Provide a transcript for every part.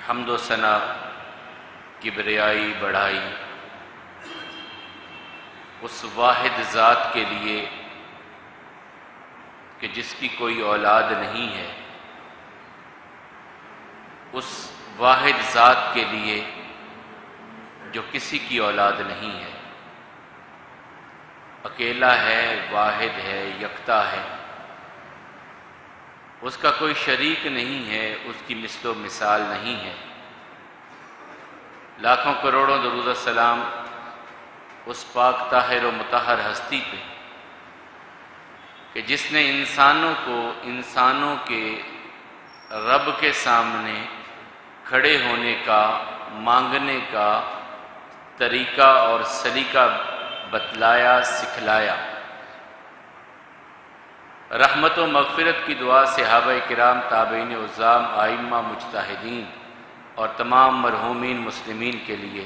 حمد و ثنا، کبریائی، بڑائی اس واحد ذات کے لیے کہ جس کی کوئی اولاد نہیں ہے، اس واحد ذات کے لیے جو کسی کی اولاد نہیں ہے، اکیلا ہے، واحد ہے، یکتا ہے، اس کا کوئی شریک نہیں ہے، اس کی مثل و مثال نہیں ہے۔ لاکھوں کروڑوں درود و سلام اس پاک طاہر و مطہر ہستی پہ کہ جس نے انسانوں کو انسانوں کے رب کے سامنے کھڑے ہونے کا، مانگنے کا طریقہ اور سلیقہ بتلایا، سکھلایا۔ رحمت و مغفرت کی دعا صحابہ کرام، تابعین عظام، ائمہ، مجتہدین اور تمام مرحومین مسلمین کے لیے،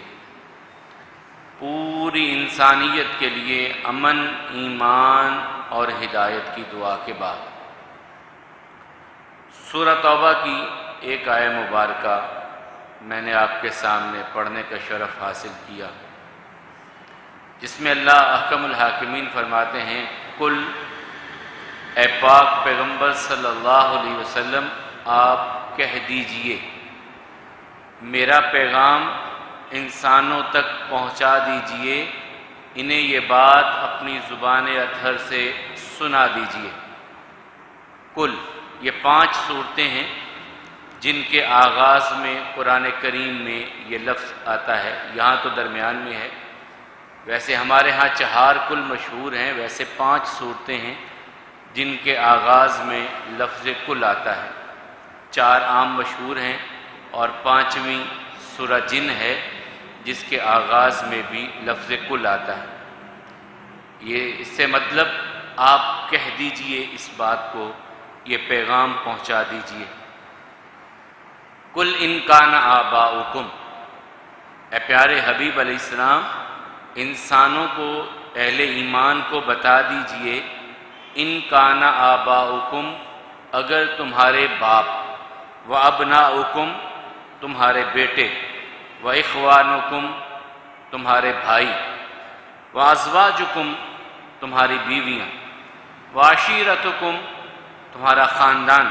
پوری انسانیت کے لیے امن، ایمان اور ہدایت کی دعا کے بعد سورہ توبہ کی ایک آیہ مبارکہ میں نے آپ کے سامنے پڑھنے کا شرف حاصل کیا، جس میں اللہ احکم الحاکمین فرماتے ہیں، کل اے پاک پیغمبر صلی اللہ علیہ وسلم آپ کہہ دیجئے، میرا پیغام انسانوں تک پہنچا دیجئے، انہیں یہ بات اپنی زبان اطہر سے سنا دیجئے۔ کل یہ 5 صورتیں ہیں جن کے آغاز میں قرآن کریم میں یہ لفظ آتا ہے، یہاں تو درمیان میں ہے، ویسے ہمارے ہاں 4 کل مشہور ہیں، ویسے 5 صورتیں ہیں جن کے آغاز میں لفظ کل آتا ہے۔ 4 عام مشہور ہیں اور 5ویں سورہ جن ہے جس کے آغاز میں بھی لفظ کل آتا ہے۔ یہ اس سے مطلب آپ کہہ دیجئے اس بات کو، یہ پیغام پہنچا دیجئے۔ کل ان کان آباؤکم، اے پیارے حبیب علیہ السلام انسانوں کو، اہل ایمان کو بتا دیجئے، ان کان آباؤکم، اگر تمہارے باپ، و ابناؤکم تمہارے بیٹے، و اخوانکم تمہارے بھائی، و ازواجکم تمہاری بیویاں، و عشیرتکم تمہارا خاندان،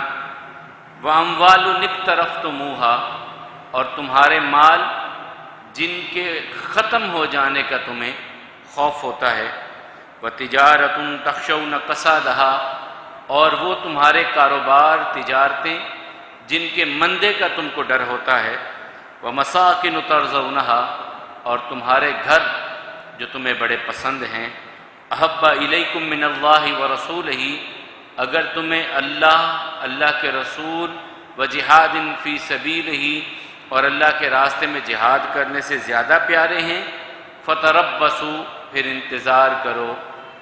و اموال اقترفتموہا اور تمہارے مال جن کے ختم ہو جانے کا تمہیں خوف ہوتا ہے، و تجارت تخشون کسادہا اور وہ تمہارے کاروبار، تجارتیں جن کے مندے کا تم کو ڈر ہوتا ہے، و مساکن ترضونہا اور تمہارے گھر جو تمہیں بڑے پسند ہیں، احب الیکم من اللہ و رسولہ اگر تمہیں اللہ کے رسول و جہاد فی سبیلہ اور اللہ کے راستے میں جہاد کرنے سے زیادہ پیارے ہیں، فتربصوا پھر انتظار کرو،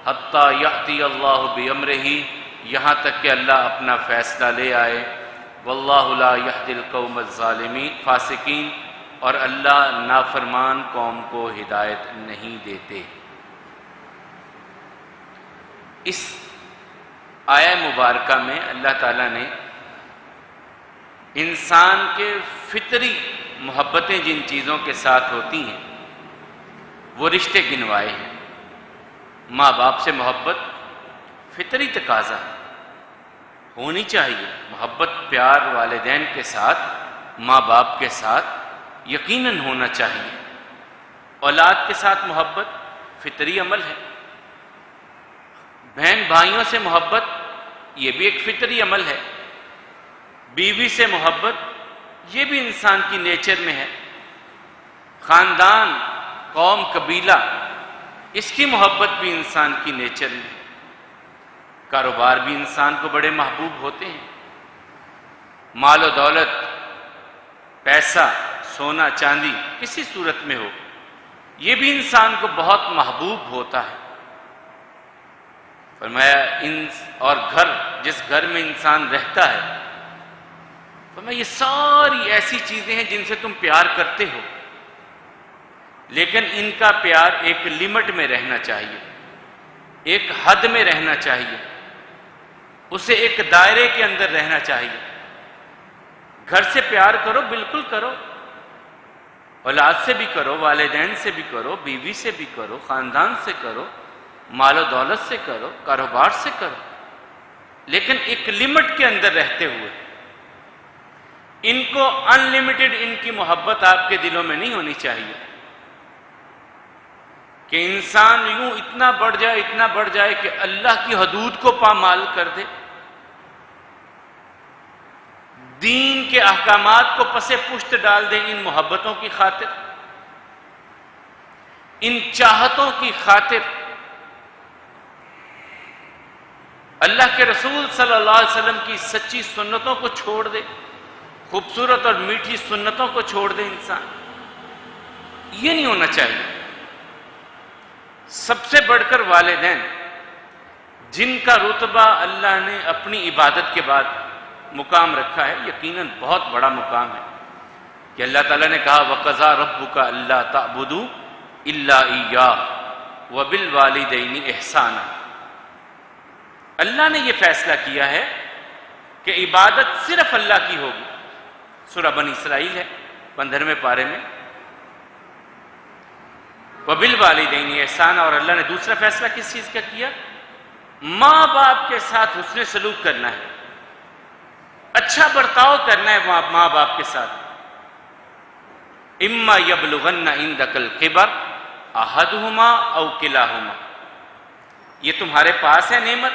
حتی یأتی اللہ بامرہ یہاں تک کہ اللہ اپنا فیصلہ لے آئے، واللہ لا یہدی القوم الظالمین فاسقین اور اللہ نافرمان قوم کو ہدایت نہیں دیتے۔ اس آیہ مبارکہ میں اللہ تعالیٰ نے انسان کے فطری محبتیں جن چیزوں کے ساتھ ہوتی ہیں وہ رشتے گنوائے ہیں۔ ماں باپ سے محبت فطری تقاضا ہے، ہونی چاہیے محبت، پیار والدین کے ساتھ، ماں باپ کے ساتھ یقیناً ہونا چاہیے۔ اولاد کے ساتھ محبت فطری عمل ہے، بہن بھائیوں سے محبت یہ بھی ایک فطری عمل ہے، بیوی سے محبت یہ بھی انسان کی نیچر میں ہے، خاندان، قوم، قبیلہ اس کی محبت بھی انسان کی نیچر میں ہے، کاروبار بھی انسان کو بڑے محبوب ہوتے ہیں، مال و دولت، پیسہ، سونا چاندی کسی صورت میں ہو یہ بھی انسان کو بہت محبوب ہوتا ہے۔ فرمایا اور گھر، جس گھر میں انسان رہتا ہے، فرمایا یہ ساری ایسی چیزیں ہیں جن سے تم پیار کرتے ہو، لیکن ان کا پیار ایک لمٹ میں رہنا چاہیے، ایک حد میں رہنا چاہیے، اسے ایک دائرے کے اندر رہنا چاہیے۔ گھر سے پیار کرو، بالکل کرو، اولاد سے بھی کرو، والدین سے بھی کرو، بیوی سے بھی کرو، خاندان سے کرو، مال و دولت سے کرو، کاروبار سے کرو، لیکن ایک لمٹ کے اندر رہتے ہوئے۔ ان کو ان لمیٹڈ ان کی محبت آپ کے دلوں میں نہیں ہونی چاہیے کہ انسان یوں اتنا بڑھ جائے کہ اللہ کی حدود کو پامال کر دے، دین کے احکامات کو پس پشت ڈال دے ان محبتوں کی خاطر، ان چاہتوں کی خاطر۔ اللہ کے رسول صلی اللہ علیہ وسلم کی سچی سنتوں کو چھوڑ دے، خوبصورت اور میٹھی سنتوں کو چھوڑ دے انسان، یہ نہیں ہونا چاہیے۔ سب سے بڑھ کر والدین، جن کا رتبہ اللہ نے اپنی عبادت کے بعد مقام رکھا ہے، یقیناً بہت بڑا مقام ہے کہ اللہ تعالیٰ نے کہا وَقَضَىٰ رَبُّكَ أَلَّا تَعْبُدُوا إِلَّا إِيَّاهُ وَبِالْوَالِدَيْنِ إِحْسَانًا۔ اللہ نے یہ فیصلہ کیا ہے کہ عبادت صرف اللہ کی ہوگی۔ سورہ بنی اسرائیل ہے 15ویں پارے میں، وَبِالْوَالِدَيْنِ إِحْسَانًا، اور اللہ نے دوسرا فیصلہ کس چیز کا کیا؟ ماں باپ کے ساتھ حسن سلوک کرنا ہے، اچھا برتاؤ کرنا ہے ماں باپ کے ساتھ۔ اما یبلغن عندک الکبر احدہما او کلاہما، یہ تمہارے پاس ہے نعمت،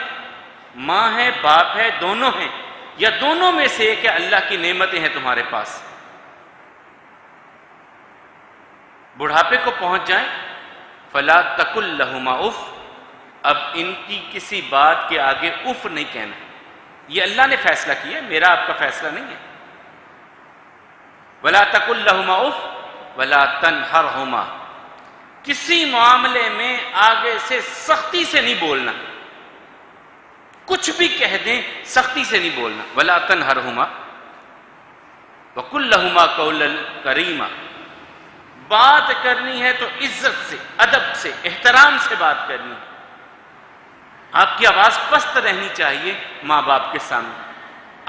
ماں ہے باپ ہے دونوں ہیں، یا دونوں میں سے ایک ہے، اللہ کی نعمتیں ہیں تمہارے پاس، بڑھاپے کو پہنچ جائیں، فلا تقل لہما اف، اب ان کی کسی بات کے آگے اف نہیں کہنا۔ یہ اللہ نے فیصلہ کیا، میرا آپ کا فیصلہ نہیں ہے۔ ولا تقل لہما اف ولا تنہرہما، کسی معاملے میں آگے سے سختی سے نہیں بولنا، کچھ بھی کہہ دیں سختی سے نہیں بولنا۔ ولا تنہرہما وقل لہما قولا کریما، بات کرنی ہے تو عزت سے، ادب سے، احترام سے بات کرنی ہے۔ آپ کی آواز پست رہنی چاہیے ماں باپ کے سامنے،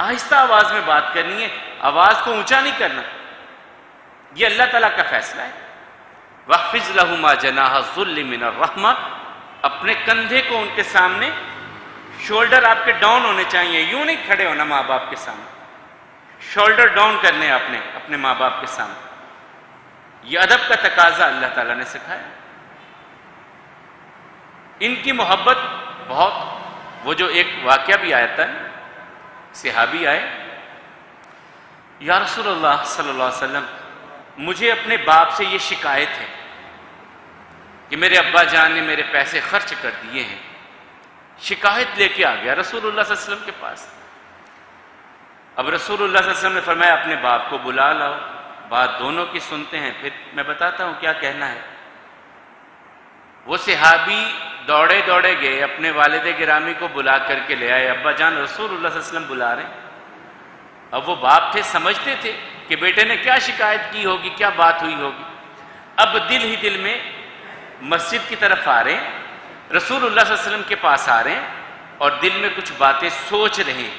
آہستہ آواز میں بات کرنی ہے، آواز کو اونچا نہیں کرنا۔ یہ اللہ تعالیٰ کا فیصلہ ہے۔ وَاخْفِضْ لَهُمَا جَنَاحَ الذُّلِّ مِنَ الرَّحْمَةِ، اپنے کندھے کو ان کے سامنے، شولڈر آپ کے ڈاؤن ہونے چاہیے، یوں نہیں کھڑے ہونا ماں باپ کے سامنے، شولڈر ڈاؤن کرنے اپنے ماں باپ کے سامنے۔ یہ ادب کا تقاضا اللہ تعالیٰ نے سکھایا۔ ان کی محبت بہت، وہ جو ایک واقعہ بھی آیا تھا، صحابی آئے، یا رسول اللہ صلی اللہ علیہ وسلم مجھے اپنے باپ سے یہ شکایت ہے کہ میرے ابا جان نے میرے پیسے خرچ کر دیے ہیں، شکایت لے کے آ گیا رسول اللہ صلی اللہ علیہ وسلم کے پاس۔ اب رسول اللہ صلی اللہ علیہ وسلم نے فرمایا اپنے باپ کو بلا لاؤ، بات دونوں کی سنتے ہیں، پھر میں بتاتا ہوں کیا کہنا ہے۔ وہ صحابی دوڑے گئے، اپنے والد گرامی کو بلا کر کے لے آئے، ابا جان رسول اللہ صلی اللہ علیہ وسلم بلا رہے ہیں۔ اب وہ باپ تھے، سمجھتے تھے کہ بیٹے نے کیا شکایت کی ہوگی، کیا بات ہوئی ہوگی۔ اب دل ہی دل میں مسجد کی طرف آ رہے ہیں، رسول اللہ صلی اللہ علیہ وسلم کے پاس آ رہے ہیں، اور دل میں کچھ باتیں سوچ رہے ہیں،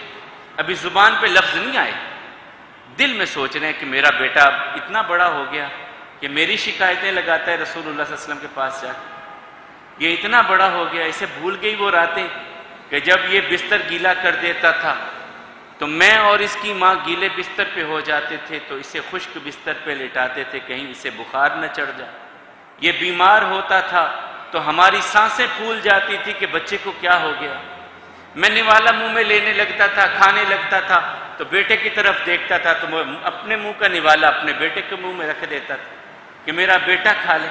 ابھی زبان پہ لفظ نہیں آئے، دل میں سوچ رہے ہیں کہ میرا بیٹا اب اتنا بڑا ہو گیا کہ میری شکایتیں لگاتا ہے رسول اللہ صلی اللہ علیہ وسلم کے پاس جا کے، یہ اتنا بڑا ہو گیا، اسے بھول گئی وہ راتیں کہ جب یہ بستر گیلا کر دیتا تھا تو میں اور اس کی ماں گیلے بستر پہ ہو جاتے تھے تو اسے خشک بستر پہ لٹاتے تھے کہیں اسے بخار نہ چڑھ جائے، یہ بیمار ہوتا تھا تو ہماری سانسیں پھول جاتی تھی کہ بچے کو کیا ہو گیا، میں نوالا منہ میں لینے لگتا تھا، کھانے لگتا تھا تو بیٹے کی طرف دیکھتا تھا تو میں اپنے منہ کا نوالا اپنے بیٹے کے منہ میں رکھ دیتا تھا کہ میرا بیٹا کھا لے۔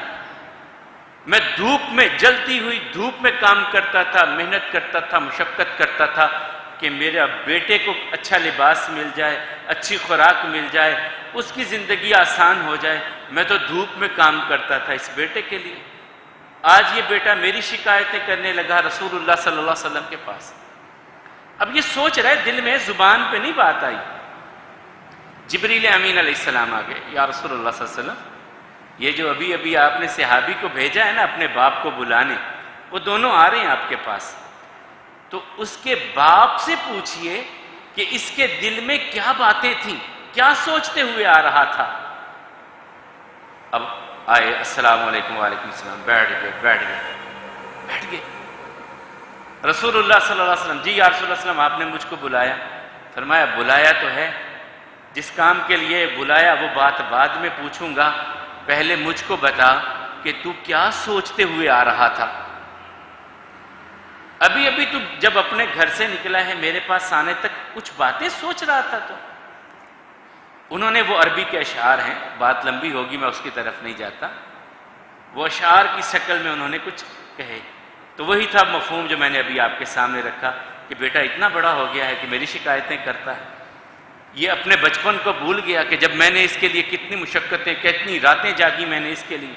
میں دھوپ میں، جلتی ہوئی دھوپ میں کام کرتا تھا، محنت کرتا تھا، مشقت کرتا تھا کہ میرے بیٹے کو اچھا لباس مل جائے، اچھی خوراک مل جائے، اس کی زندگی آسان ہو جائے، میں تو دھوپ میں کام کرتا تھا اس بیٹے کے لیے۔ آج یہ بیٹا میری شکایتیں کرنے لگا رسول اللہ صلی اللہ علیہ وسلم کے پاس۔ اب یہ سوچ رہے دل میں، زبان پہ نہیں بات آئی۔ جبریل امین علیہ السلام آ گئے، یا رسول اللہ صلی اللہ علیہ وسلم یہ جو ابھی آپ نے صحابی کو بھیجا ہے نا اپنے باپ کو بلانے، وہ دونوں آ رہے ہیں آپ کے پاس، تو اس کے باپ سے پوچھئے کہ اس کے دل میں کیا باتیں تھیں کیا سوچتے ہوئے آ رہا تھا؟ اب آئے، السلام علیکم، وعلیکم السلام، بیٹھ گئے۔ رسول اللہ صلی اللہ علیہ وسلم، جی یا رسول اللہ صلی اللہ علیہ وسلم آپ نے مجھ کو بلایا؟ فرمایا بلایا تو ہے، جس کام کے لیے بلایا وہ بات بعد میں پوچھوں گا، پہلے مجھ کو بتا کہ تو کیا سوچتے ہوئے آ رہا تھا؟ ابھی تو جب اپنے گھر سے نکلا ہے میرے پاس آنے تک کچھ باتیں سوچ رہا تھا۔ تو انہوں نے، وہ عربی کے اشعار ہیں، بات لمبی ہوگی میں اس کی طرف نہیں جاتا، وہ اشعار کی شکل میں انہوں نے کچھ کہے، تو وہی تھا مفہوم جو میں نے ابھی آپ کے سامنے رکھا کہ بیٹا اتنا بڑا ہو گیا ہے کہ میری شکایتیں کرتا ہے، یہ اپنے بچپن کو بھول گیا کہ جب میں نے اس کے لیے کتنی مشقتیں، کتنی راتیں جاگی میں نے اس کے لیے۔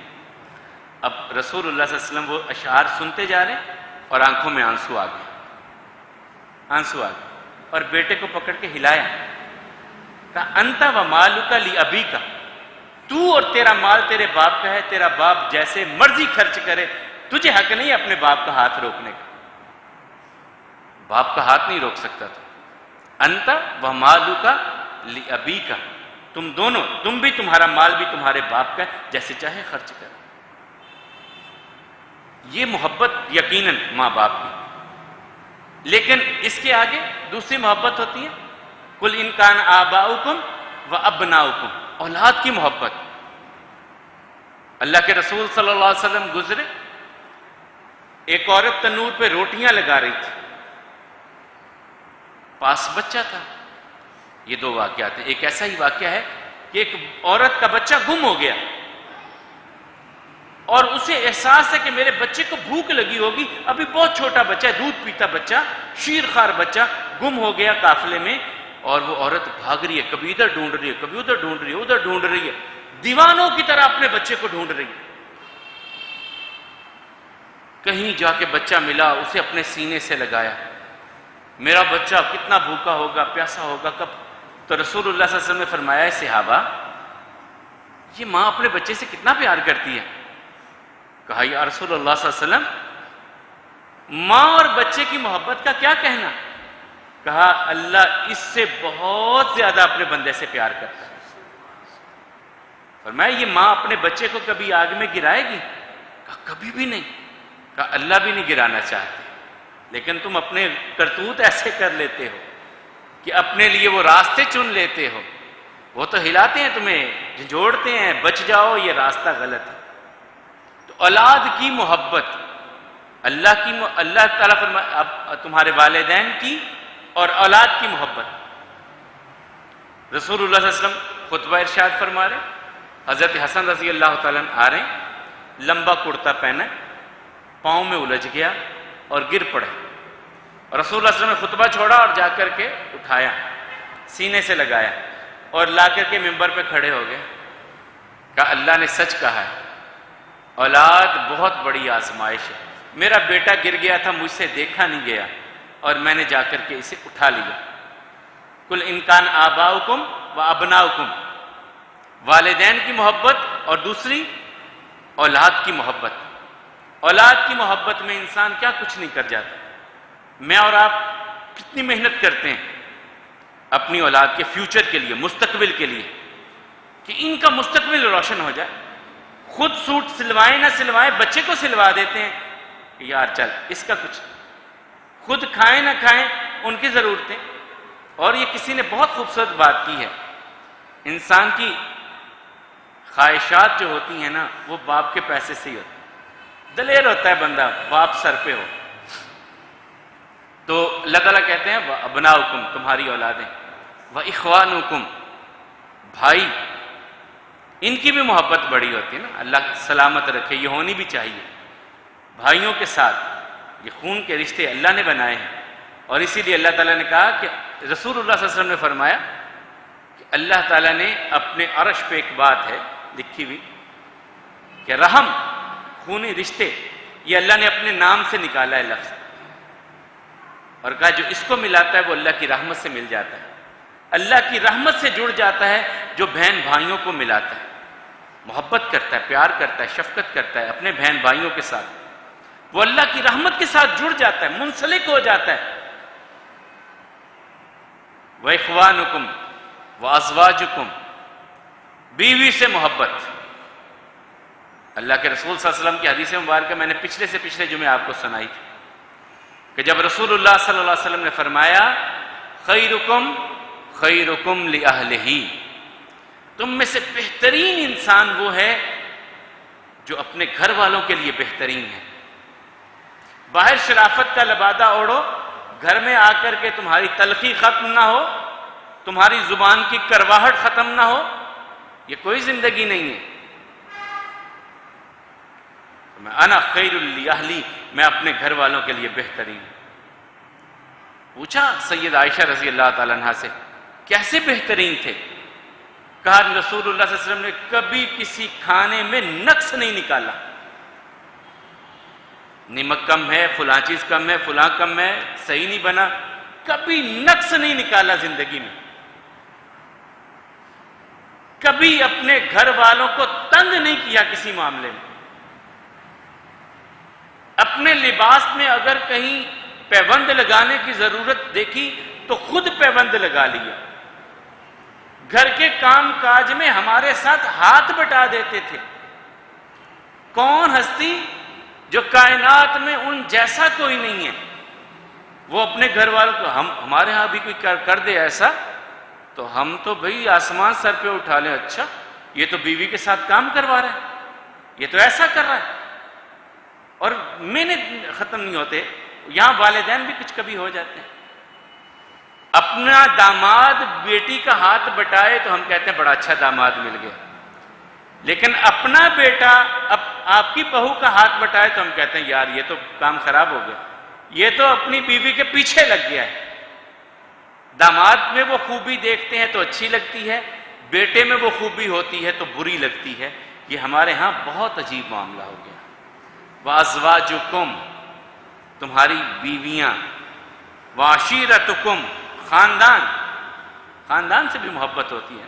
اب رسول اللہ صلی اللہ علیہ وسلم وہ اشعار سنتے جا رہے ہیں اور آنکھوں میں آنسو آ گئے اور بیٹے کو پکڑ کے ہلایا، کہا انت و مالک لابیک، تو اور تیرا مال تیرے باپ کا ہے، تیرا باپ جیسے مرضی خرچ کرے، تجھے حق نہیں اپنے باپ کا ہاتھ روکنے کا۔ باپ کا ہاتھ نہیں روک سکتا تھا۔ انت و مالک لابیک، تم دونوں، تم بھی، تمہارا مال بھی تمہارے باپ کا ہے، جیسے چاہے خرچ کرے۔ یہ محبت یقیناً ماں باپ کی، لیکن اس کے آگے دوسری محبت ہوتی ہے، قل ان کان آباؤکم و ابناؤکم، اولاد کی محبت۔ اللہ کے رسول صلی اللہ علیہ وسلم گزرے، ایک عورت تنور پہ روٹیاں لگا رہی تھی، پاس بچہ تھا۔ یہ دو واقعات ہیں، ایک ایسا ہی واقعہ ہے کہ ایک عورت کا بچہ گم ہو گیا اور اسے احساس ہے کہ میرے بچے کو بھوک لگی ہوگی، ابھی بہت چھوٹا بچہ ہے، دودھ پیتا بچہ، شیر خوار بچہ گم ہو گیا قافلے میں، اور وہ عورت بھاگ رہی ہے، کبھی ادھر ڈھونڈ رہی ہے، کبھی ادھر ڈھونڈ رہی ہے، ادھر ڈھونڈ رہی ہے، دیوانوں کی طرح اپنے بچے کو ڈھونڈ رہی ہے۔ کہیں جا کے بچہ ملا، اسے اپنے سینے سے لگایا، میرا بچہ کتنا بھوکا ہوگا، پیاسا ہوگا کب؟ تو رسول اللہ صلی اللہ علیہ وسلم نے فرمایا، صحابہ یہ ماں اپنے بچے سے کتنا پیار کرتی ہے؟ کہا یا رسول اللہ صلی اللہ علیہ وسلم ماں اور بچے کی محبت کا کیا کہنا؟ کہا اللہ اس سے بہت زیادہ اپنے بندے سے پیار کرتا ہے۔ فرمایا یہ ماں اپنے بچے کو کبھی آگ میں گرائے گی؟ کہا کبھی بھی نہیں۔ کہا اللہ بھی نہیں گرانا چاہتے، لیکن تم اپنے کرتوت ایسے کر لیتے ہو کہ اپنے لیے وہ راستے چن لیتے ہو، وہ تو ہلاتے ہیں تمہیں، جھنجھوڑتے ہیں، بچ جاؤ، یہ راستہ غلط ہے۔ تو اولاد کی محبت، اللہ تعالیٰ فرمایا اب تمہارے والدین کی اور اولاد کی محبت۔ رسول اللہ صلی اللہ علیہ وسلم خطبہ ارشاد فرما رہے، حضرت حسن رضی اللہ تعالیٰ آ رہے ہیں، لمبا کرتا پہنا، پاؤں میں الجھ گیا اور گر پڑے، اور رسول اللہ صلی اللہ علیہ وسلم نے خطبہ چھوڑا اور جا کر کے اٹھایا، سینے سے لگایا اور لا کر کے ممبر پہ کھڑے ہو گئے۔ کہا اللہ نے سچ کہا ہے، اولاد بہت بڑی آزمائش ہے، میرا بیٹا گر گیا تھا، مجھ سے دیکھا نہیں گیا اور میں نے جا کر کے اسے اٹھا لیا۔ قل ان کان آباؤکم و ابناؤکم، والدین کی محبت، اور دوسری اولاد کی محبت۔ اولاد کی محبت میں انسان کیا کچھ نہیں کر جاتا۔ میں اور آپ کتنی محنت کرتے ہیں اپنی اولاد کے فیوچر کے لیے، مستقبل کے لیے، کہ ان کا مستقبل روشن ہو جائے۔ خود سوٹ سلوائیں نہ سلوائیں، بچے کو سلوا دیتے ہیں کہ یار چل اس کا کچھ، خود کھائیں نہ کھائیں ان کی ضرورتیں۔ اور یہ کسی نے بہت خوبصورت بات کی ہے، انسان کی خواہشات جو ہوتی ہیں نا وہ باپ کے پیسے سے ہی ہوتی ہیں۔ دلیر ہوتا ہے بندہ، باپ سر پہ ہو۔ تو اللہ تعالیٰ کہتے ہیں وَأَبْنَاؤُكُمْ، تمہاری اولادیں، وَإِخْوَانُكُمْ، بھائی، ان کی بھی محبت بڑی ہوتی ہے نا، اللہ سلامت رکھے، یہ ہونی بھی چاہیے۔ بھائیوں کے ساتھ یہ خون کے رشتے اللہ نے بنائے ہیں، اور اسی لیے اللہ تعالیٰ نے کہا کہ رسول اللہ صلی اللہ علیہ وسلم نے فرمایا کہ اللہ تعالیٰ نے اپنے عرش پہ ایک بات ہے لکھی ہوئی کہ رحم، خونی رشتے، یہ اللہ نے اپنے نام سے نکالا ہے لفظ، اور کہا جو اس کو ملاتا ہے وہ اللہ کی رحمت سے مل جاتا ہے۔ اللہ کی رحمت سے جڑ جاتا ہے جو بہن بھائیوں کو ملاتا ہے، محبت کرتا ہے، پیار کرتا ہے، شفقت کرتا ہے اپنے بہن بھائیوں کے ساتھ، وہ اللہ کی رحمت کے ساتھ جڑ جاتا ہے، منسلک ہو جاتا ہے۔ وَإِخْوَانُكُمْ وازواجکم، بیوی سے محبت۔ اللہ کے رسول صلی اللہ علیہ وسلم کی حدیث مبارکہ میں نے پچھلے سے پچھلے جمعے آپ کو سنائی تھی کہ جب رسول اللہ صلی اللہ علیہ وسلم نے فرمایا خیرکم خیرکم لأہلہ، تم میں سے بہترین انسان وہ ہے جو اپنے گھر والوں کے لیے بہترین ہے۔ باہر شرافت کا لبادہ اوڑھو، گھر میں آ کر کے تمہاری تلخی ختم نہ ہو، تمہاری زبان کی کرواہٹ ختم نہ ہو، یہ کوئی زندگی نہیں ہے۔ انا خیر لأہلی، میں اپنے گھر والوں کے لیے بہترین۔ پوچھا سید عائشہ رضی اللہ تعالیٰ عنہ سے کیسے بہترین تھے؟ کہا رسول اللہ صلی اللہ علیہ وسلم نے کبھی کسی کھانے میں نقص نہیں نکالا، نمک کم ہے، فلاں چیز کم ہے، فلاں کم ہے، صحیح نہیں بنا، کبھی نقص نہیں نکالا زندگی میں۔ کبھی اپنے گھر والوں کو تنگ نہیں کیا کسی معاملے میں۔ اپنے لباس میں اگر کہیں پیوند لگانے کی ضرورت دیکھی تو خود پیوند لگا لیا۔ گھر کے کام کاج میں ہمارے ساتھ ہاتھ بٹا دیتے تھے۔ کون ہستی جو کائنات میں ان جیسا کوئی نہیں ہے، وہ اپنے گھر والوں کو، ہمارے ہاں بھی کوئی کر دے ایسا تو ہم تو بھئی آسمان سر پہ اٹھا لیں، اچھا یہ تو بیوی کے ساتھ کام کروا رہا ہے، یہ تو ایسا کر رہا ہے، اور میں ختم نہیں ہوتے۔ یہاں والدین بھی کچھ کبھی ہو جاتے ہیں۔ اپنا داماد بیٹی کا ہاتھ بٹائے تو ہم کہتے ہیں بڑا اچھا داماد مل گیا، لیکن اپنا بیٹا آپ کی بہو کا ہاتھ بٹائے تو ہم کہتے ہیں یار یہ تو کام خراب ہو گیا، یہ تو اپنی بیوی کے پیچھے لگ گیا ہے۔ داماد میں وہ خوبی دیکھتے ہیں تو اچھی لگتی ہے، بیٹے میں وہ خوبی ہوتی ہے تو بری لگتی ہے۔ یہ ہمارے ہاں بہت عجیب معاملہ ہو گیا۔ وازواجکم، تمہاری بیویاں، وعشیرتکم، خاندان سے بھی محبت ہوتی ہے۔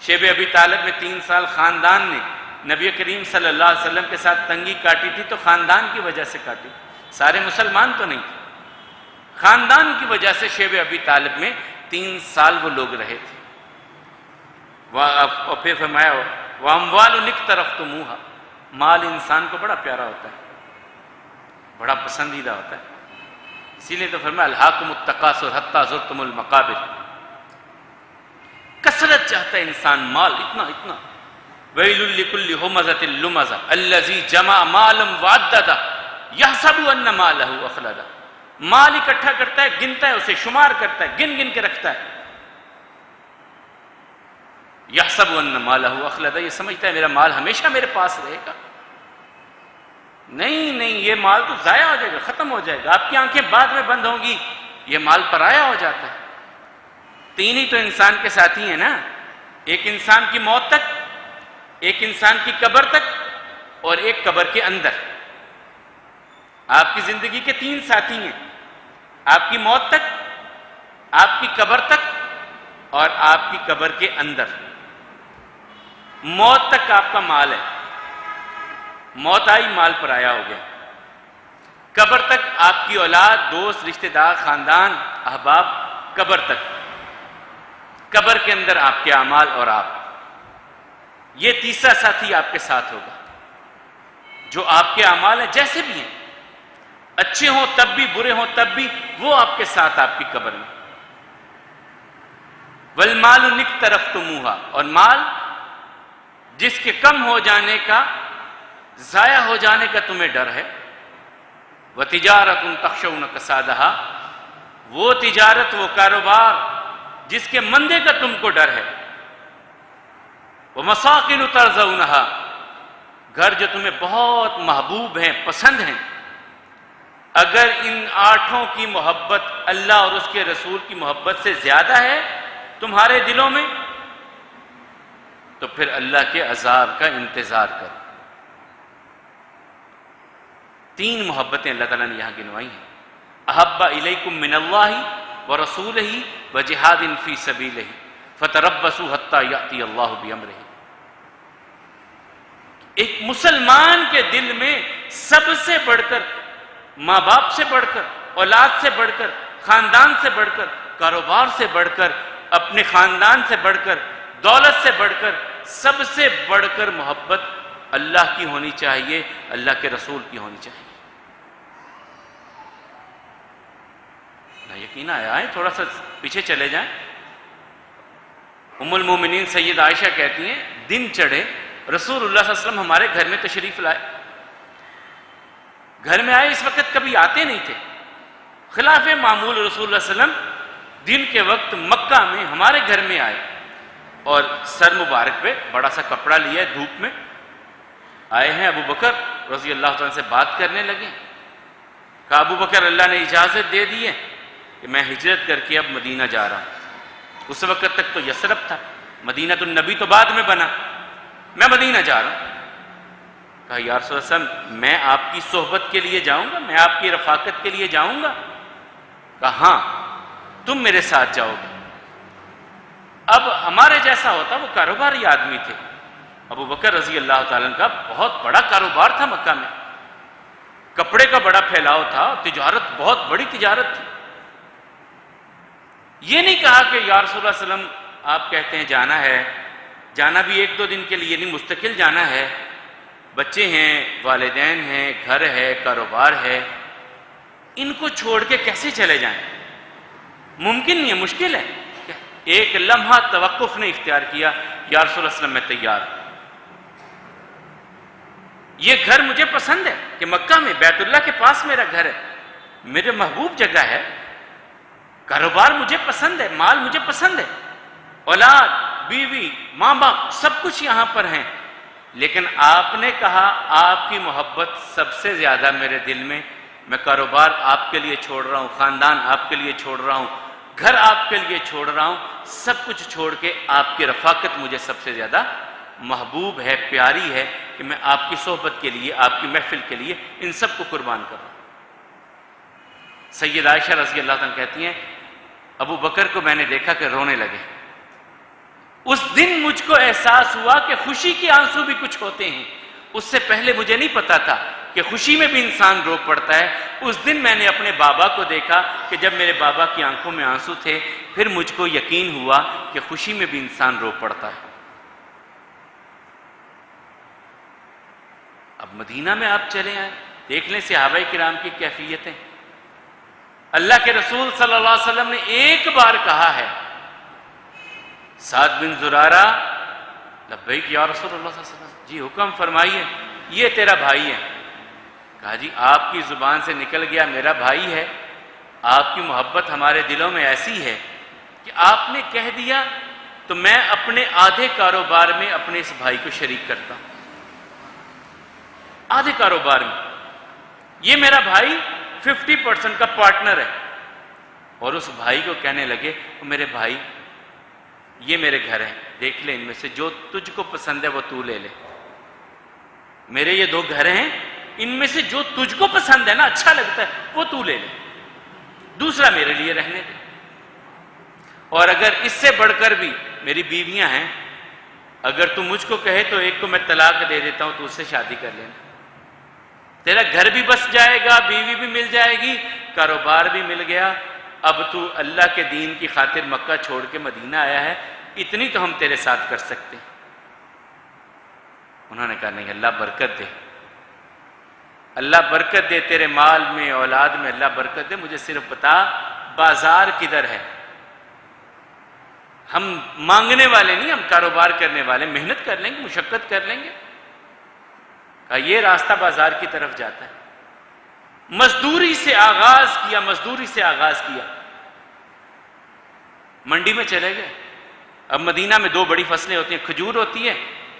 شیب ابی طالب میں 3 سال خاندان نے نبی کریم صلی اللہ علیہ وسلم کے ساتھ تنگی کاٹی تھی تو خاندان کی وجہ سے کاٹی، سارے مسلمان تو نہیں تھے، خاندان کی وجہ سے شیب ابی طالب میں 3 سال وہ لوگ رہے تھے۔ اور پھر فرمایا وَأَمْوَالٌ اقْتَرَفْتُمُوهَا، مال انسان کو بڑا پیارا ہوتا ہے، بڑا پسندیدہ ہوتا ہے، اسی لیے تو فرمایا الہاکم التکاثر حتی زرتم المقابر، کثرت چاہتا ہے انسان، مال اتنا اتنا۔ ویل لکل ہمزۃ لمزہ الذی جمع مالا وعددہ یحسب ان مالہ اخلدہ، مال اکٹھا کرتا ہے، گنتا ہے، اسے شمار کرتا ہے، گن گن کے رکھتا ہے۔ یحسب ان مالہ اخلدہ، یہ سمجھتا ہے میرا مال ہمیشہ میرے پاس رہے گا۔ نہیں نہیں، یہ مال تو ضائع ہو جائے گا، ختم ہو جائے گا، آپ کی آنکھیں بعد میں بند ہوں گی، یہ مال پرایا ہو جاتا ہے۔ 3 ہی تو انسان کے ساتھی ہیں نا، ایک انسان کی موت تک، ایک انسان کی قبر تک، اور ایک قبر کے اندر۔ آپ کی زندگی کے 3 ساتھی ہیں، آپ کی موت تک، آپ کی قبر تک، اور آپ کی قبر کے اندر۔ موت تک آپ کا مال ہے، موت آئی مال پرایا ہو گیا۔ قبر تک آپ کی اولاد، دوست، رشتہ دار، خاندان، احباب، قبر تک۔ قبر کے اندر آپ کے اعمال اور آپ، یہ تیسرا ساتھی آپ کے ساتھ ہوگا، جو آپ کے اعمال ہیں جیسے بھی ہیں، اچھے ہوں تب بھی، برے ہوں تب بھی، وہ آپ کے ساتھ آپ کی قبر میں۔ والمال نکترفتموہا، اور مال جس کے کم ہو جانے کا، ضائع ہو جانے کا تمہیں ڈر ہے۔ وَتِجَارَةٌ تَخْشَوْنَ كَسَادَهَا، وہ تجارت، وہ کاروبار جس کے مندے کا تم کو ڈر ہے۔ وَمَسَاكِنُ تَرْضَوْنَهَا، گھر جو تمہیں بہت محبوب ہیں، پسند ہیں، اگر ان 8 کی محبت اللہ اور اس کے رسول کی محبت سے زیادہ ہے تمہارے دلوں میں، تو پھر اللہ کے عذاب کا انتظار کرو۔ 3 محبتیں اللہ تعالیٰ نے یہاں گنوائی ہیں۔ احب الیکم من اللہ ورسولہ وجہاد فی سبیلہ فتربصوا حتی یأتی اللہ بامرہ۔ ایک مسلمان کے دل میں سب سے بڑھ کر، ماں باپ سے بڑھ کر، اولاد سے بڑھ کر، خاندان سے بڑھ کر، کاروبار سے بڑھ کر اپنے خاندان سے بڑھ کر، دولت سے بڑھ کر، سب سے بڑھ کر محبت اللہ کی ہونی چاہیے، اللہ کے رسول کی ہونی چاہیے۔ یقین آیا ہے، تھوڑا سا پیچھے چلے جائیں۔ ام المومنین سید عائشہ کہتی ہیں دن چڑھے رسول اللہ صلی اللہ علیہ وسلم ہمارے گھر میں تشریف لائے، گھر میں آئے، اس وقت کبھی آتے نہیں تھے، خلاف معمول رسول اللہ صلی اللہ علیہ وسلم دن کے وقت مکہ میں ہمارے گھر میں آئے اور سر مبارک پہ بڑا سا کپڑا لیا ہے، دھوپ میں آئے ہیں۔ ابو بکر رضی اللہ تعالیٰ سے بات کرنے لگے، کہا ابو بکر اللہ نے اجازت دے دی ہے کہ میں ہجرت کر کے اب مدینہ جا رہا ہوں۔ اس وقت تک تو یثرب تھا، مدینہ النبی تو بعد میں بنا، میں مدینہ جا رہا ہوں۔ کہا یا رسول اللہ صلی اللہ علیہ وسلم میں آپ کی صحبت کے لیے جاؤں گا، میں آپ کی رفاقت کے لیے جاؤں گا؟ کہا ہاں تم میرے ساتھ جاؤ گے۔ اب ہمارے جیسا ہوتا، وہ کاروباری آدمی تھے، ابو بکر رضی اللہ تعالیٰ کا بہت بڑا کاروبار تھا، مکہ میں کپڑے کا بڑا پھیلاؤ تھا، تجارت بہت بڑی تجارت تھی۔ یہ نہیں کہا کہ یا رسول اللہ صلی اللہ علیہ وسلم آپ کہتے ہیں جانا ہے، جانا بھی ایک دو دن کے لیے نہیں، مستقل جانا ہے، بچے ہیں، والدین ہیں، گھر ہے، کاروبار ہے، ان کو چھوڑ کے کیسے چلے جائیں؟ ممکن نہیں ہے، مشکل ہے۔ ایک لمحہ توقف نے اختیار کیا، یا رسول اللہ صلی اللہ علیہ وسلم میں تیار ہوں، یہ گھر مجھے پسند ہے کہ مکہ میں بیت اللہ کے پاس میرا گھر ہے، میرے محبوب جگہ ہے، کاروبار مجھے پسند ہے، مال مجھے پسند ہے، اولاد، بیوی، ماں باپ سب کچھ یہاں پر ہیں، لیکن آپ نے کہا آپ کی محبت سب سے زیادہ میرے دل میں کاروبار آپ کے لیے چھوڑ رہا ہوں، خاندان آپ کے لیے چھوڑ رہا ہوں، گھر آپ کے لیے چھوڑ رہا ہوں، سب کچھ چھوڑ کے آپ کی رفاقت مجھے سب سے زیادہ محبوب ہے، پیاری ہے، کہ میں آپ کی صحبت کے لیے، آپ کی محفل کے لیے ان سب کو قربان کر رہا ہوں۔ سید عائشہ رضی اللہ عنہ کہتی ہیں ابو بکر کو میں نے دیکھا کہ رونے لگے، اس دن مجھ کو احساس ہوا کہ خوشی کے آنسو بھی کچھ ہوتے ہیں، اس سے پہلے مجھے نہیں پتا تھا کہ خوشی میں بھی انسان رو پڑتا ہے۔ اس دن میں نے اپنے بابا کو دیکھا کہ جب میرے بابا کی آنکھوں میں آنسو تھے، پھر مجھ کو یقین ہوا کہ خوشی میں بھی انسان رو پڑتا ہے۔ اب مدینہ میں آپ چلے آئے، دیکھ لیں صحابہ کرام کی کیفیتیں۔ اللہ کے رسول صلی اللہ علیہ وسلم نے ایک بار کہا ہے، سعد بن زرارہ لبیک یا رسول اللہ صلی اللہ علیہ وسلم، جی حکم فرمائیے، یہ تیرا بھائی ہے۔ کہا جی آپ کی زبان سے نکل گیا میرا بھائی ہے، آپ کی محبت ہمارے دلوں میں ایسی ہے کہ آپ نے کہہ دیا تو میں اپنے آدھے کاروبار میں اپنے اس بھائی کو شریک کرتا ہوں، آدھے کاروبار میں، یہ میرا بھائی 50% کا پارٹنر ہے۔ اور اس بھائی کو کہنے لگے میرے بھائی یہ میرے گھر ہیں، دیکھ لے ان میں سے جو تجھ کو پسند ہے وہ تو لے لے، میرے یہ 2 گھر ہیں، ان میں سے جو تجھ کو پسند ہے نا، اچھا لگتا ہے وہ تو لے لے، دوسرا میرے لیے رہنے دے، اور اگر اس سے بڑھ کر بھی میری بیویاں ہیں، اگر تو مجھ کو کہے تو ایک کو میں طلاق دے دیتا ہوں تو اس سے شادی کر لینا، تیرا گھر بھی بس جائے گا، بیوی بھی مل جائے گی، کاروبار بھی مل گیا، اب تو اللہ کے دین کی خاطر مکہ چھوڑ کے مدینہ آیا ہے، اتنی تو ہم تیرے ساتھ کر سکتے ہیں۔ انہوں نے کہا نہیں، اللہ برکت دے، اللہ برکت دے تیرے مال میں، اولاد میں، اللہ برکت دے، مجھے صرف بتا بازار کدھر ہے، ہم مانگنے والے نہیں، ہم کاروبار کرنے والے، محنت کر لیں گے، مشقت کر لیں گے۔ کہا یہ راستہ بازار کی طرف جاتا ہے، مزدوری سے آغاز کیا، مزدوری سے آغاز کیا، منڈی میں چلے گئے۔ اب مدینہ میں 2 بڑی فصلیں ہوتی ہیں، کھجور ہوتی ہے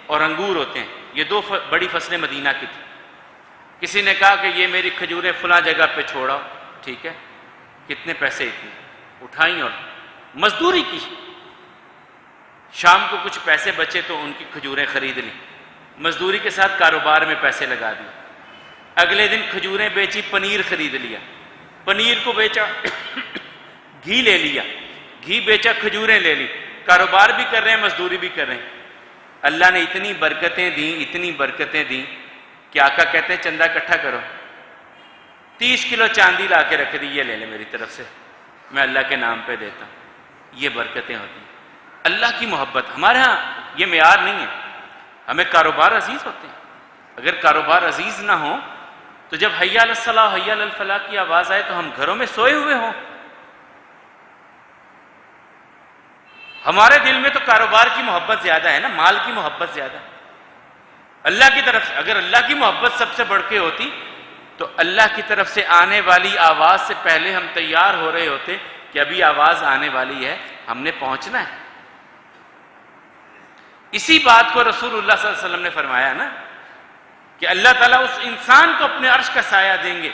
اور انگور ہوتے ہیں، یہ 2 بڑی فصلیں مدینہ کی تھی۔ کسی نے کہا کہ یہ میری کھجوریں فلاں جگہ پہ چھوڑاؤ، ٹھیک ہے، کتنے پیسے؟ اتنے اٹھائیں اور مزدوری کی، شام کو کچھ پیسے بچے تو ان کی کھجوریں خرید لی، مزدوری کے ساتھ کاروبار میں پیسے لگا دیے، اگلے دن کھجوریں بیچی، پنیر خرید لیا، پنیر کو بیچا، گھی لے لیا، گھی بیچا، کھجوریں لے لی، کاروبار بھی کر رہے ہیں، مزدوری بھی کر رہے ہیں۔ اللہ نے اتنی برکتیں دیں، اتنی برکتیں دیں کہ آقا کہتے ہیں چندہ اکٹھا کرو، 30 کلو چاندی لا کے رکھ دی، یہ لے لے میری طرف سے، میں اللہ کے نام پہ دیتا ہوں۔ یہ برکتیں ہوتی ہیں۔ اللہ کی محبت ہمارے ہاں یہ معیار نہیں ہے. ہمیں کاروبار عزیز ہوتے ہیں. اگر کاروبار عزیز نہ ہو تو جب حی علی الصلاۃ حی علی الفلاح کی آواز آئے تو ہم گھروں میں سوئے ہوئے ہوں. ہمارے دل میں تو کاروبار کی محبت زیادہ ہے نا، مال کی محبت زیادہ ہے. اللہ کی طرف سے اگر اللہ کی محبت سب سے بڑھ کے ہوتی تو اللہ کی طرف سے آنے والی آواز سے پہلے ہم تیار ہو رہے ہوتے کہ ابھی آواز آنے والی ہے، ہم نے پہنچنا ہے. اسی بات کو رسول اللہ صلی اللہ علیہ وسلم نے فرمایا نا کہ اللہ تعالیٰ اس انسان کو اپنے عرش کا سایہ دیں گے،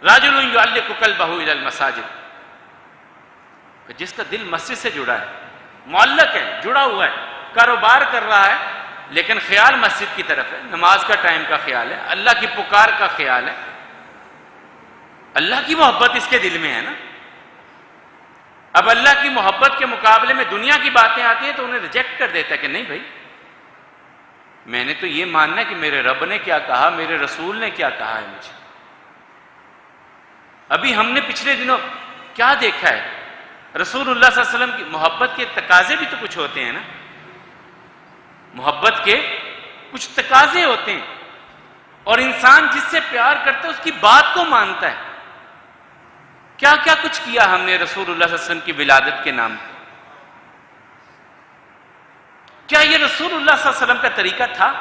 رجل یعلق قلبہ الی المساجد، جس کا دل مسجد سے جڑا ہے، معلق ہے، جڑا ہوا ہے، کاروبار کر رہا ہے لیکن خیال مسجد کی طرف ہے، نماز کا ٹائم کا خیال ہے، اللہ کی پکار کا خیال ہے. اللہ کی محبت اس کے دل میں ہے نا. اب اللہ کی محبت کے مقابلے میں دنیا کی باتیں آتی ہیں تو انہیں ریجیکٹ کر دیتا ہے کہ نہیں بھائی، میں نے تو یہ ماننا ہے کہ میرے رب نے کیا کہا، میرے رسول نے کیا کہا ہے مجھے. ابھی ہم نے پچھلے دنوں کیا دیکھا ہے، رسول اللہ صلی اللہ علیہ وسلم کی محبت کے تقاضے بھی تو کچھ ہوتے ہیں نا. محبت کے کچھ تقاضے ہوتے ہیں اور انسان جس سے پیار کرتا ہے اس کی بات کو مانتا ہے. کیا کیا کچھ کیا ہم نے رسول اللہ صلی اللہ علیہ وسلم کی ولادت کے نام پہ. کیا یہ رسول اللہ صلی اللہ علیہ وسلم کا طریقہ تھا؟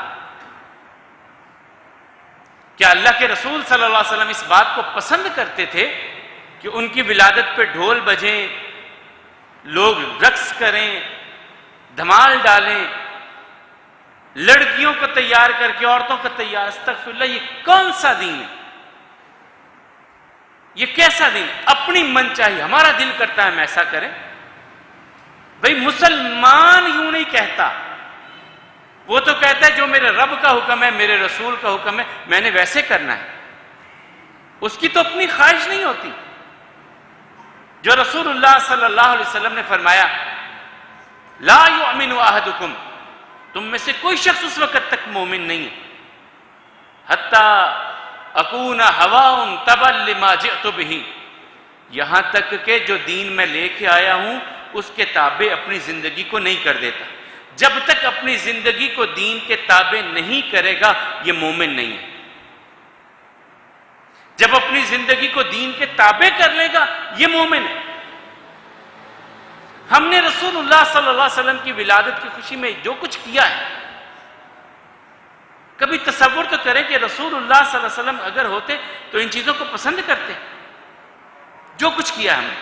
کیا اللہ کے رسول صلی اللہ علیہ وسلم اس بات کو پسند کرتے تھے کہ ان کی ولادت پہ ڈھول بجیں، لوگ رقص کریں، دھمال ڈالیں، لڑکیوں کو تیار کر کے عورتوں کو تیار؟ استغفر اللہ، یہ کون سا دین ہے؟ یہ کیسا دین؟ اپنی من چاہیے، ہمارا دل کرتا ہے ہم ایسا کریں. بھئی مسلمان یوں نہیں کہتا، وہ تو کہتا ہے جو میرے رب کا حکم ہے، میرے رسول کا حکم ہے، میں نے ویسے کرنا ہے. اس کی تو اپنی خواہش نہیں ہوتی. جو رسول اللہ صلی اللہ علیہ وسلم نے فرمایا لا یؤمن احدکم، تم میں سے کوئی شخص اس وقت تک مومن نہیں ہے حتی اکون ہواء تبع لما جئت بہ، یہاں تک کہ جو دین میں لے کے آیا ہوں اس کے تابع اپنی زندگی کو نہیں کر دیتا. جب تک اپنی زندگی کو دین کے تابع نہیں کرے گا یہ مومن نہیں ہے. جب اپنی زندگی کو دین کے تابع کر لے گا یہ مومن ہے. ہم نے رسول اللہ صلی اللہ علیہ وسلم کی ولادت کی خوشی میں جو کچھ کیا ہے، کبھی تصور تو کریں کہ رسول اللہ صلی اللہ علیہ وسلم اگر ہوتے تو ان چیزوں کو پسند کرتے. جو کچھ کیا ہم نے،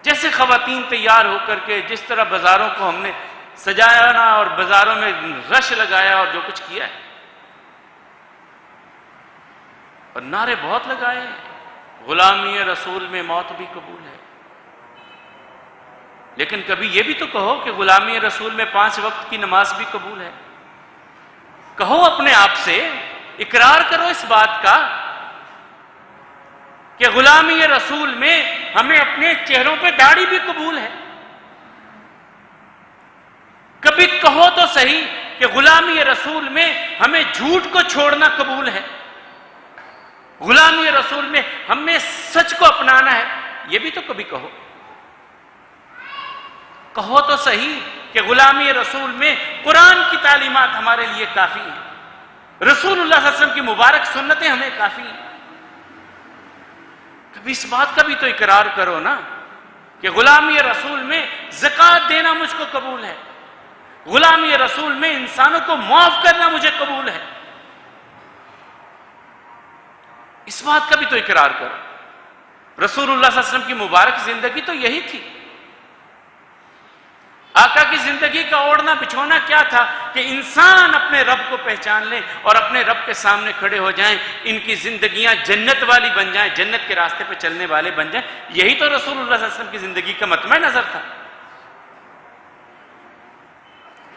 جیسے خواتین تیار ہو کر کے جس طرح بازاروں کو ہم نے سجانا اور بازاروں میں رش لگایا اور جو کچھ کیا ہے، اور نعرے بہت لگائے، غلامی رسول میں موت بھی قبول ہے. لیکن کبھی یہ بھی تو کہو کہ غلامی رسول میں 5 وقت کی نماز بھی قبول ہے. کہو اپنے آپ سے، اقرار کرو اس بات کا کہ غلامی رسول میں ہمیں اپنے چہروں پہ داڑھی بھی قبول ہے. کبھی کہو تو صحیح کہ غلامی رسول میں ہمیں جھوٹ کو چھوڑنا قبول ہے، غلامی رسول میں ہمیں سچ کو اپنانا ہے. یہ بھی تو کبھی کہو. کہو تو صحیح کہ غلامی رسول میں قرآن کی تعلیمات ہمارے لیے کافی ہیں، رسول اللہ صلی اللہ علیہ وسلم کی مبارک سنتیں ہمیں کافی ہیں. کبھی اس بات کا بھی تو اقرار کرو نا کہ غلامی رسول میں زکوٰۃ دینا مجھ کو قبول ہے، غلامی رسول میں انسانوں کو معاف کرنا مجھے قبول ہے. اس بات کا بھی تو اقرار کرو. رسول اللہ صلی اللہ علیہ وسلم کی مبارک زندگی تو یہی تھی. آقا کی زندگی کا اوڑھنا بچھونا کیا تھا کہ انسان اپنے رب کو پہچان لیں اور اپنے رب کے سامنے کھڑے ہو جائیں، ان کی زندگیاں جنت والی بن جائیں، جنت کے راستے پہ چلنے والے بن جائیں. یہی تو رسول اللہ صلی اللہ علیہ وسلم کی زندگی کا مطمع نظر تھا.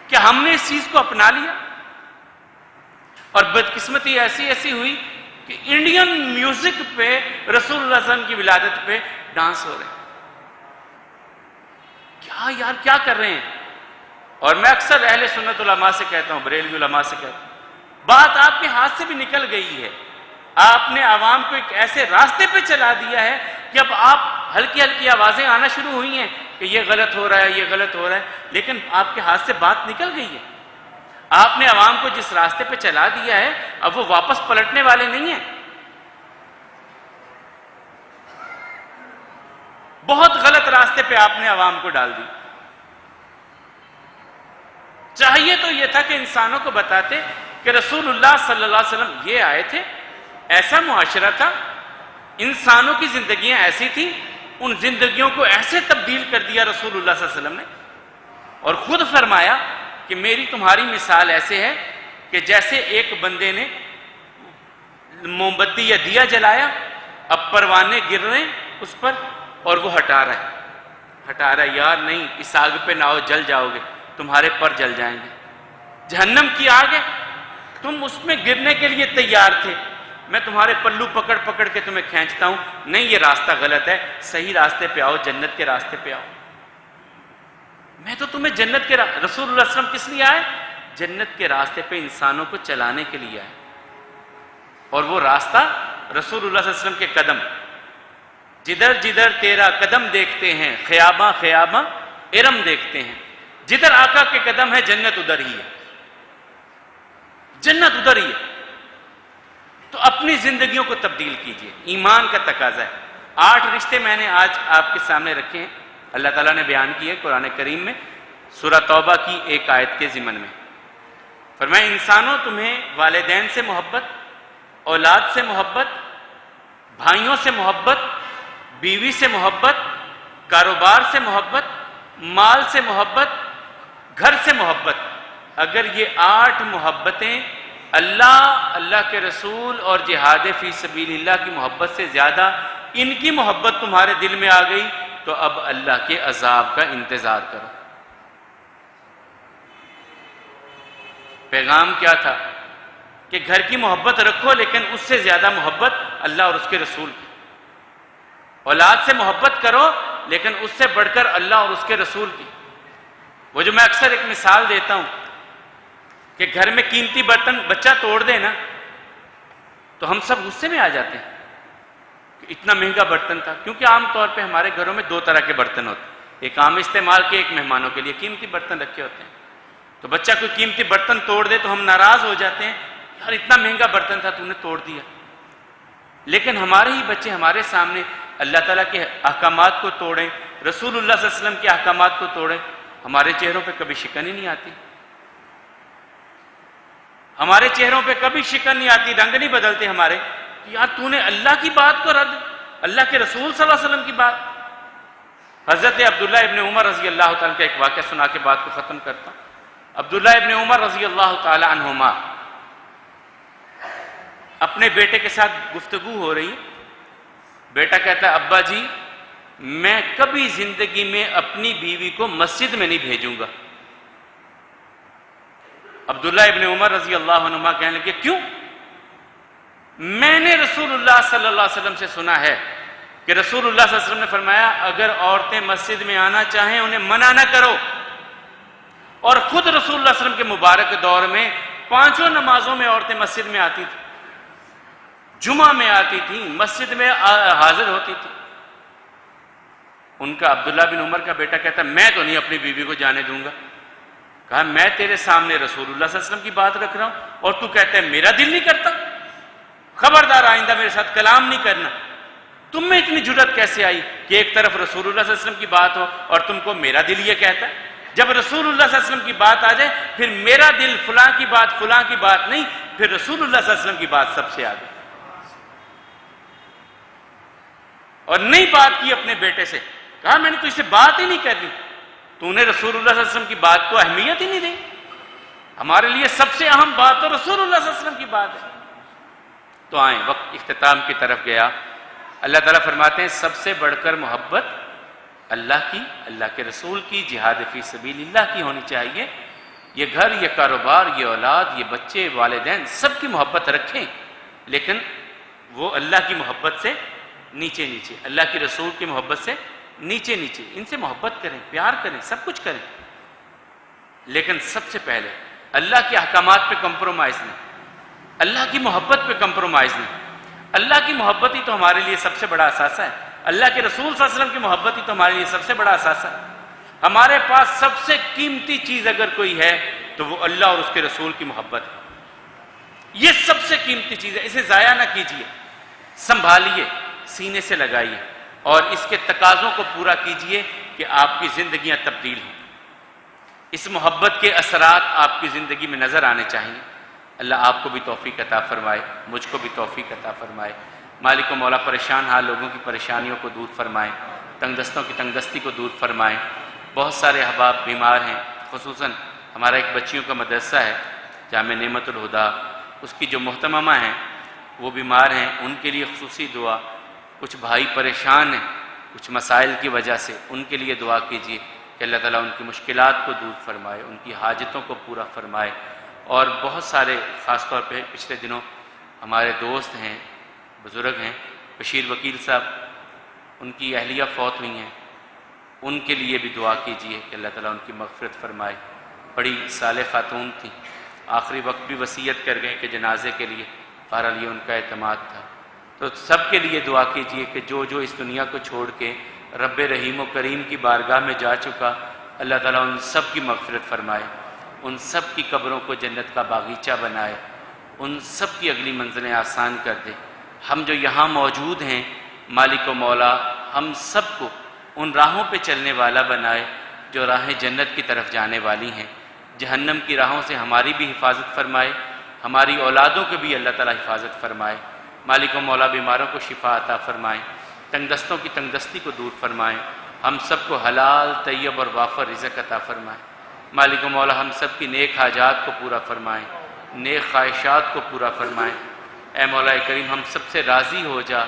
کیا ہم نے اس چیز کو اپنا لیا؟ اور بدقسمتی ایسی ہوئی کہ انڈین میوزک پہ رسول اللہ صلی اللہ علیہ وسلم کی ولادت پہ ڈانس ہو رہے ہیں. کیا یار کیا کر رہے ہیں؟ اور میں اکثر اہل سنت علماء سے کہتا ہوں، بریلوی علماء سے کہتا ہوں، بات آپ کے ہاتھ سے بھی نکل گئی ہے. آپ نے عوام کو ایک ایسے راستے پہ چلا دیا ہے کہ اب آپ ہلکی ہلکی آوازیں آنا شروع ہوئی ہیں کہ یہ غلط ہو رہا ہے، یہ غلط ہو رہا ہے، لیکن آپ کے ہاتھ سے بات نکل گئی ہے، آپ نے عوام کو جس راستے پہ چلا دیا ہے اب وہ واپس پلٹنے والے نہیں ہیں۔ بہت غلط راستے پہ آپ نے عوام کو ڈال دی۔ چاہیے تو یہ تھا کہ انسانوں کو بتاتے کہ رسول اللہ صلی اللہ علیہ وسلم یہ آئے تھے، ایسا معاشرہ تھا، انسانوں کی زندگیاں ایسی تھیں، ان زندگیوں کو ایسے تبدیل کر دیا رسول اللہ صلی اللہ علیہ وسلم نے، اور خود فرمایا کہ میری تمہاری مثال ایسے ہے کہ جیسے ایک بندے نے موم بتی یا دیا جلایا، اب پروانے گر رہے ہیں اس پر اور وہ ہٹا رہا ہے، یار نہیں اس آگ پہ نہ آؤ، جل جاؤ گے، تمہارے پر جل جائیں گے، جہنم کی آگ ہے، تم اس میں گرنے کے لیے تیار تھے، میں تمہارے پلو پکڑ پکڑ کے تمہیں کھینچتا ہوں، نہیں یہ راستہ غلط ہے، صحیح راستے پہ آؤ، جنت کے راستے پہ آؤ۔ میں تو تمہیں جنت کے رسول اللہ صلی اللہ علیہ وسلم کس لیے آئے؟ جنت کے راستے پہ انسانوں کو چلانے کے لیے آئے، اور وہ راستہ رسول اللہ صلی اللہ علیہ وسلم کے قدم، جدھر جدھر تیرا قدم دیکھتے ہیں خیاباں خیاباں ارم دیکھتے ہیں، جدھر آقا کے قدم ہے جنت ادھر ہی ہے، جنت ادھر ہی ہے۔ تو اپنی زندگیوں کو تبدیل کیجئے، ایمان کا تقاضا ہے۔ 8 رشتے میں نے آج آپ کے سامنے رکھے ہیں، اللہ تعالیٰ نے بیان کیے قرآن کریم میں، سورہ توبہ کی ایک آیت کے ضمن میں فرمایا انسانوں تمہیں والدین سے محبت، اولاد سے محبت، بھائیوں سے محبت، بیوی سے محبت، کاروبار سے محبت، مال سے محبت، گھر سے محبت، اگر یہ 8 محبتیں اللہ کے رسول اور جہاد فی سبیل اللہ کی محبت سے زیادہ ان کی محبت تمہارے دل میں آ گئی تو اب اللہ کے عذاب کا انتظار کرو۔ پیغام کیا تھا کہ گھر کی محبت رکھو لیکن اس سے زیادہ محبت اللہ اور اس کے رسول کی، اولاد سے محبت کرو لیکن اس سے بڑھ کر اللہ اور اس کے رسول کی۔ وہ جو میں اکثر ایک مثال دیتا ہوں کہ گھر میں قیمتی برتن بچہ توڑ دے نا تو ہم سب غصے میں آ جاتے ہیں کہ اتنا مہنگا برتن تھا، کیونکہ عام طور پہ ہمارے گھروں میں 2 طرح کے برتن ہوتے ہیں، ایک عام استعمال کے، ایک مہمانوں کے لیے قیمتی برتن رکھے ہوتے ہیں۔ تو بچہ کوئی قیمتی برتن توڑ دے تو ہم ناراض ہو جاتے ہیں، یار اتنا مہنگا برتن تھا تو نے توڑ دیا۔ لیکن ہمارے ہی بچے ہمارے سامنے اللہ تعالیٰ کے احکامات کو توڑیں، رسول اللہ صلی اللہ علیہ وسلم کے احکامات کو توڑیں، ہمارے چہروں پہ کبھی شکن ہی نہیں آتی، ہمارے چہروں پہ کبھی شکن نہیں آتی، رنگ نہیں بدلتے ہمارے کہ یار تو نے اللہ کی بات کو رد، اللہ کے رسول صلی اللہ علیہ وسلم کی بات۔ حضرت عبداللہ ابن عمر رضی اللہ تعالیٰ کا ایک واقعہ سنا کے بات کو ختم کرتا ہوں۔ عبداللہ ابن عمر رضی اللہ تعالیٰ عنہما اپنے بیٹے کے ساتھ گفتگو ہو رہی، بیٹا کہتا ہے ابا جی میں کبھی زندگی میں اپنی بیوی کو مسجد میں نہیں بھیجوں گا۔ عبداللہ ابن عمر رضی اللہ عنہما کہنے لگے کیوں؟ میں نے رسول اللہ صلی اللہ علیہ وسلم سے سنا ہے کہ رسول اللہ صلی اللہ علیہ وسلم نے فرمایا اگر عورتیں مسجد میں آنا چاہیں انہیں منع نہ کرو، اور خود رسول اللہ صلی اللہ علیہ وسلم کے مبارک دور میں 5 نمازوں میں عورتیں مسجد میں آتی تھیں، جمعہ میں آتی تھیں، مسجد میں حاضر ہوتی تھی۔ ان کا عبداللہ بن عمر کا بیٹا کہتا میں تو نہیں اپنی بیوی کو جانے دوں گا۔ کہا میں تیرے سامنے رسول اللہ صلی اللہ علیہ وسلم کی بات رکھ رہا ہوں اور تو کہتا ہے میرا دل نہیں کرتا، خبردار آئندہ میرے ساتھ کلام نہیں کرنا۔ تم میں اتنی جرأت کیسے آئی کہ ایک طرف رسول اللہ صلی اللہ علیہ وسلم کی بات ہو اور تم کو میرا دل یہ کہتا ہے؟ جب رسول اللہ صلی اللہ علیہ وسلم کی بات آ جائے پھر میرا دل فلاں کی بات نہیں، پھر رسول اللہ صلی اللہ علیہ وسلم کی بات سب سے آگے۔ اور نہیں بات کی اپنے بیٹے سے، کہا میں نے تو اسے بات ہی نہیں کرنی، تو نے رسول اللہ صلی اللہ علیہ وسلم کی بات کو اہمیت ہی نہیں دی۔ ہمارے لیے سب سے اہم بات تو رسول اللہ صلی اللہ علیہ وسلم کی بات ہے۔ تو آئیں، وقت اختتام کی طرف گیا۔ اللہ تعالیٰ فرماتے ہیں سب سے بڑھ کر محبت اللہ کی، اللہ کے رسول کی، جہاد فی سبیل اللہ کی ہونی چاہیے۔ یہ گھر، یہ کاروبار، یہ اولاد، یہ بچے، والدین، سب کی محبت رکھیں، لیکن وہ اللہ کی محبت سے نیچے نیچے، اللہ کی رسول کی محبت سے نیچے نیچے، ان سے محبت کریں، پیار کریں، سب کچھ کریں، لیکن سب سے پہلے اللہ کے احکامات پہ کمپرومائز نہیں، اللہ کی محبت پہ کمپرومائز نہیں۔ اللہ کی محبت ہی تو ہمارے لیے سب سے بڑا اثاثہ ہے۔ اللہ کے رسول صلی اللہ علیہ وسلم کی محبت ہی تو ہمارے لیے سب سے بڑا اثاثہ ہے۔ ہمارے پاس سب سے قیمتی چیز اگر کوئی ہے تو وہ اللہ اور اس کے رسول کی محبت ہے۔ یہ سب سے قیمتی چیز ہے، اسے ضائع نہ کیجیے، سنبھالیے، سینے سے لگائیے اور اس کے تقاضوں کو پورا کیجیے کہ آپ کی زندگیاں تبدیل ہوں۔ اس محبت کے اثرات آپ کی زندگی میں نظر آنے چاہیے۔ اللہ آپ کو بھی توفیق عطا فرمائے، مجھ کو بھی توفیق عطا فرمائے۔ مالک و مولا پریشان حال لوگوں کی پریشانیوں کو دور فرمائیں، تنگ دستوں کی تنگ دستی کو دور فرمائیں۔ بہت سارے احباب بیمار ہیں، خصوصاً ہمارا ایک بچیوں کا مدرسہ ہے جامع نعمت الہدا، اس کی جو محتممہ ہیں وہ بیمار ہیں، ان کے لیے خصوصی دعا۔ کچھ بھائی پریشان ہیں کچھ مسائل کی وجہ سے، ان کے لیے دعا کیجیے کہ اللہ تعالیٰ ان کی مشکلات کو دور فرمائے، ان کی حاجتوں کو پورا فرمائے۔ اور بہت سارے خاص طور پہ پچھلے دنوں ہمارے دوست ہیں، بزرگ ہیں، بشیر وکیل صاحب، ان کی اہلیہ فوت ہوئی ہیں، ان کے لیے بھی دعا کیجیے کہ اللہ تعالیٰ ان کی مغفرت فرمائے۔ بڑی صالح خاتون تھیں، آخری وقت بھی وصیت کر گئے کہ جنازے کے لیے، بہرحال یہ ان کا اعتماد تھا۔ تو سب کے لیے دعا کیجیے کہ جو جو اس دنیا کو چھوڑ کے رب رحیم و کریم کی بارگاہ میں جا چکا، اللہ تعالیٰ ان سب کی مغفرت فرمائے، ان سب کی قبروں کو جنت کا باغیچہ بنائے، ان سب کی اگلی منزلیں آسان کر دے۔ ہم جو یہاں موجود ہیں، مالک و مولا ہم سب کو ان راہوں پہ چلنے والا بنائے جو راہیں جنت کی طرف جانے والی ہیں۔ جہنم کی راہوں سے ہماری بھی حفاظت فرمائے، ہماری اولادوں کی بھی اللہ تعالیٰ حفاظت فرمائے۔ مالک و مولا بیماروں کو شفا عطا فرمائیں، تنگ دستوں کی تنگ دستی کو دور فرمائیں، ہم سب کو حلال طیب اور وافر رزق عطا فرمائیں۔ مالک و مولا ہم سب کی نیک حاجات کو پورا فرمائیں، نیک خواہشات کو پورا فرمائیں۔ اے مولا کریم ہم سب سے راضی ہو جا،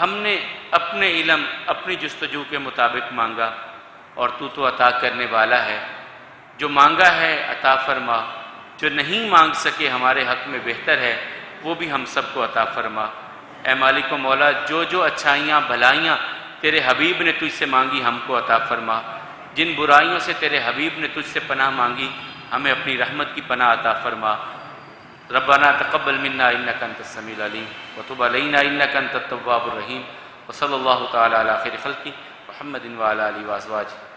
ہم نے اپنے علم اپنی جستجو کے مطابق مانگا اور تو عطا کرنے والا ہے، جو مانگا ہے عطا فرما، جو نہیں مانگ سکے ہمارے حق میں بہتر ہے وہ بھی ہم سب کو عطا فرما۔ اے مالک و مولا جو جو اچھائیاں بھلائیاں تیرے حبیب نے تجھ سے مانگی ہم کو عطا فرما، جن برائیوں سے تیرے حبیب نے تجھ سے پناہ مانگی ہمیں اپنی رحمت کی پناہ عطا فرما۔ ربنا تقبل منا انک انت السمیع العلیم وتب علینا انک انت التواب الرحیم، وصلی اللہ تعالی علی خیر خلقہ محمد وعلی آلہ وازواجہ